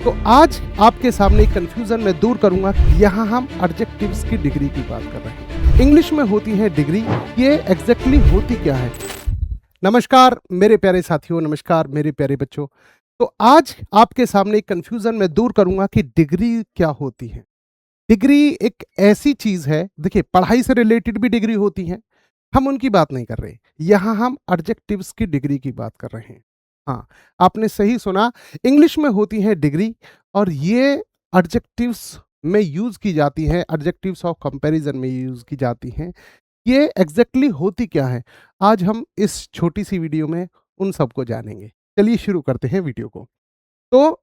तो आज आपके सामने कंफ्यूजन मैं दूर करूंगा। यहाँ हम एडजेक्टिव्स की डिग्री की बात कर रहे हैं। इंग्लिश में होती है डिग्री, ये एग्जैक्टली होती क्या है? नमस्कार मेरे प्यारे साथियों, नमस्कार मेरे प्यारे बच्चों। तो आज आपके सामने कंफ्यूजन मैं दूर करूंगा कि डिग्री क्या होती है। डिग्री एक ऐसी चीज है, देखिए पढ़ाई से रिलेटेड भी डिग्री होती है, हम उनकी बात नहीं कर रहे। यहाँ हम एडजेक्टिव्स की डिग्री की बात कर रहे हैं। हाँ, आपने सही सुना, इंग्लिश में होती है डिग्री और ये एडजेक्टिव्स में यूज की जाती है, एडजेक्टिव्स ऑफ कंपैरिजन में यूज की जाती हैं। ये एग्जैक्टली होती क्या है, आज हम इस छोटी सी वीडियो में उन सबको जानेंगे। चलिए शुरू करते हैं वीडियो को। तो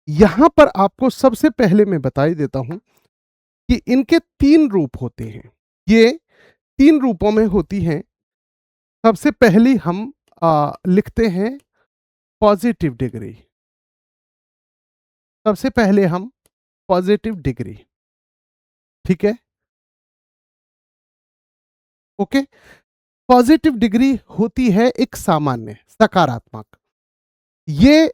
यहां पर आपको सबसे पहले मैं बता ही देता हूं कि इनके तीन रूप होते हैं। ये तीन रूपों में होती हैं। सबसे पहली हम लिखते हैं पॉजिटिव डिग्री। सबसे पहले हम पॉजिटिव डिग्री, ठीक है, ओके। पॉजिटिव डिग्री होती है एक सामान्य सकारात्मक। ये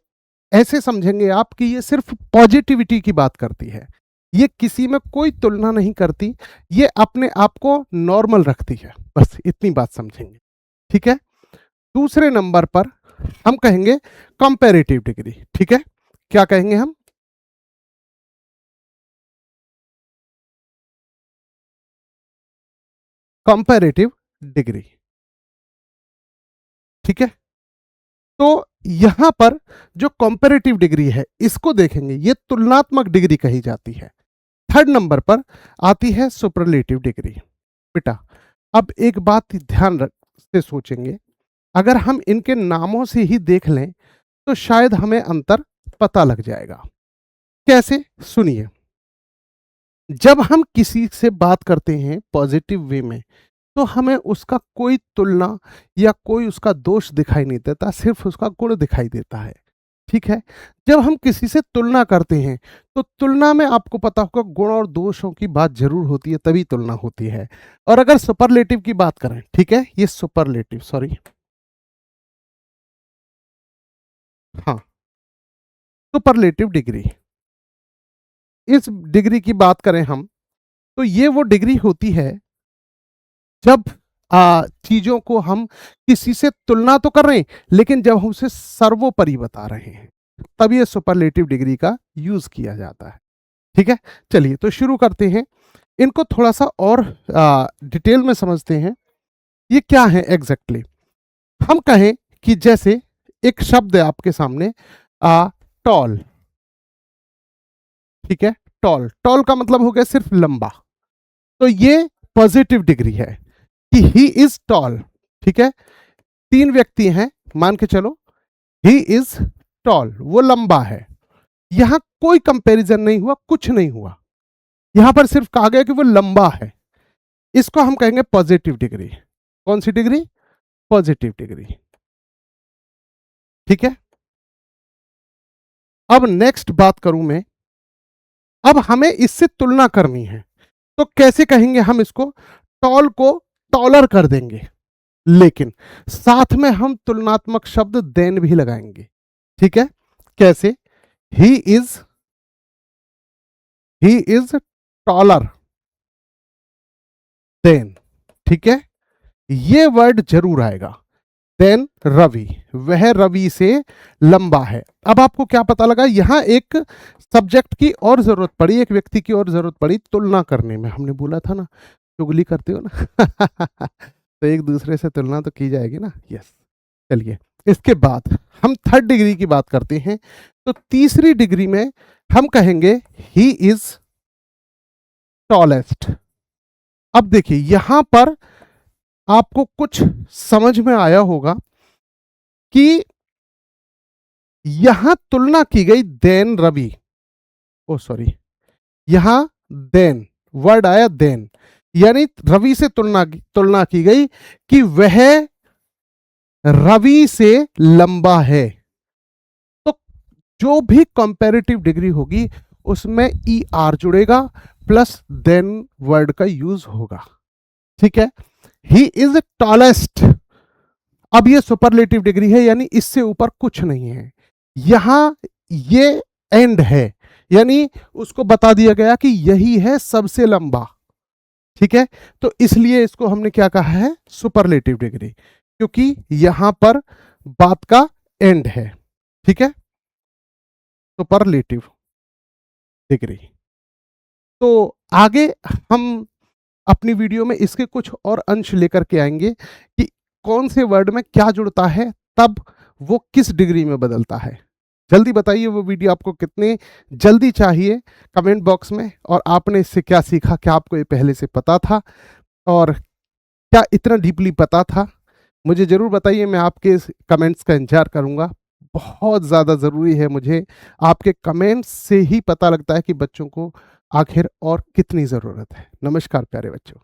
ऐसे समझेंगे आप कि ये सिर्फ पॉजिटिविटी की बात करती है, ये किसी में कोई तुलना नहीं करती, ये अपने आप को नॉर्मल रखती है, बस इतनी बात समझेंगे, ठीक है। दूसरे नंबर पर हम कहेंगे कंपैरेटिव डिग्री, ठीक है। क्या कहेंगे हम? कंपैरेटिव डिग्री, ठीक है। तो यहां पर जो कंपैरेटिव डिग्री है इसको देखेंगे, ये तुलनात्मक डिग्री कही जाती है। थर्ड नंबर पर आती है सुपरलेटिव डिग्री। बेटा अब एक बात ध्यान रख से सोचेंगे, अगर हम इनके नामों से ही देख लें तो शायद हमें अंतर पता लग जाएगा। कैसे? सुनिए, जब हम किसी से बात करते हैं पॉजिटिव वे में तो हमें उसका कोई तुलना या कोई उसका दोष दिखाई नहीं देता, सिर्फ उसका गुण दिखाई देता है, ठीक है। जब हम किसी से तुलना करते हैं तो तुलना में आपको पता होगा गुण और दोषों की बात जरूर होती है, तभी तुलना होती है। और अगर सुपरलेटिव की बात करें, ठीक है, ये सुपरलेटिव, सॉरी, हाँ, सुपरलेटिव डिग्री, इस डिग्री की बात करें हम तो ये वो डिग्री होती है जब चीजों को हम किसी से तुलना तो कर रहे हैं लेकिन जब हम उसे सर्वोपरि बता रहे हैं तब ये सुपरलेटिव डिग्री का यूज किया जाता है, ठीक है। चलिए तो शुरू करते हैं, इनको थोड़ा सा और डिटेल में समझते हैं। ये क्या है एग्जैक्टली? हम कहें कि जैसे एक शब्द है आपके सामने, टॉल, ठीक है। टॉल, टॉल का मतलब हो गया सिर्फ लंबा, तो ये पॉजिटिव डिग्री है कि ही इज टॉल, ठीक है। तीन व्यक्ति हैं, मान के चलो ही इज टॉल, वो लंबा है। यहां कोई कंपैरिजन नहीं हुआ, कुछ नहीं हुआ, यहां पर सिर्फ कहा गया कि वो लंबा है। इसको हम कहेंगे पॉजिटिव डिग्री। कौन सी डिग्री? पॉजिटिव डिग्री, ठीक है। अब नेक्स्ट बात करूं मैं, अब हमें इससे तुलना करनी है तो कैसे कहेंगे हम इसको? टॉल को टॉलर कर देंगे, लेकिन साथ में हम तुलनात्मक शब्द देन भी लगाएंगे, ठीक है। कैसे? ही इज टॉलर देन, ठीक है, ये वर्ड जरूर आएगा। देन रवि, वह रवि से लंबा है। अब आपको क्या पता लगा, यहां एक सब्जेक्ट की और जरूरत पड़ी, एक व्यक्ति की और जरूरत पड़ी तुलना करने में। हमने बोला था ना, चुगली करते हो ना तो एक दूसरे से तुलना तो की जाएगी ना, यस। चलिए इसके बाद हम थर्ड डिग्री की बात करते हैं। तो तीसरी डिग्री में हम कहेंगे ही इज टॉलेस्ट। अब देखिए यहां पर आपको कुछ समझ में आया होगा कि यहां तुलना की गई देन रवि, ओ सॉरी, यहां देन वर्ड आया देन, यानी रवि से तुलना की गई कि वह रवि से लंबा है। तो जो भी कंपैरेटिव डिग्री होगी उसमें ई आर जुड़ेगा प्लस देन वर्ड का यूज होगा, ठीक है। ही इज टॉलेस्ट, अब ये सुपरलेटिव डिग्री है, यानी इससे ऊपर कुछ नहीं है। यहां ये एंड है, यानी उसको बता दिया गया कि यही है सबसे लंबा। ठीक है, तो इसलिए इसको हमने क्या कहा है, सुपरलेटिव डिग्री, क्योंकि यहां पर बात का एंड है। ठीक है, सुपरलेटिव डिग्री। तो आगे हम अपनी वीडियो में इसके कुछ और अंश लेकर के आएंगे कि कौन से वर्ड में क्या जुड़ता है, तब वो किस डिग्री में बदलता है। जल्दी बताइए वो वीडियो आपको कितने जल्दी चाहिए कमेंट बॉक्स में, और आपने इससे क्या सीखा, क्या आपको ये पहले से पता था और क्या इतना डीपली पता था, मुझे ज़रूर बताइए। मैं आपके कमेंट्स का इंतजार करूंगा। बहुत ज़्यादा ज़रूरी है, मुझे आपके कमेंट्स से ही पता लगता है कि बच्चों को आखिर और कितनी ज़रूरत है। नमस्कार प्यारे बच्चों।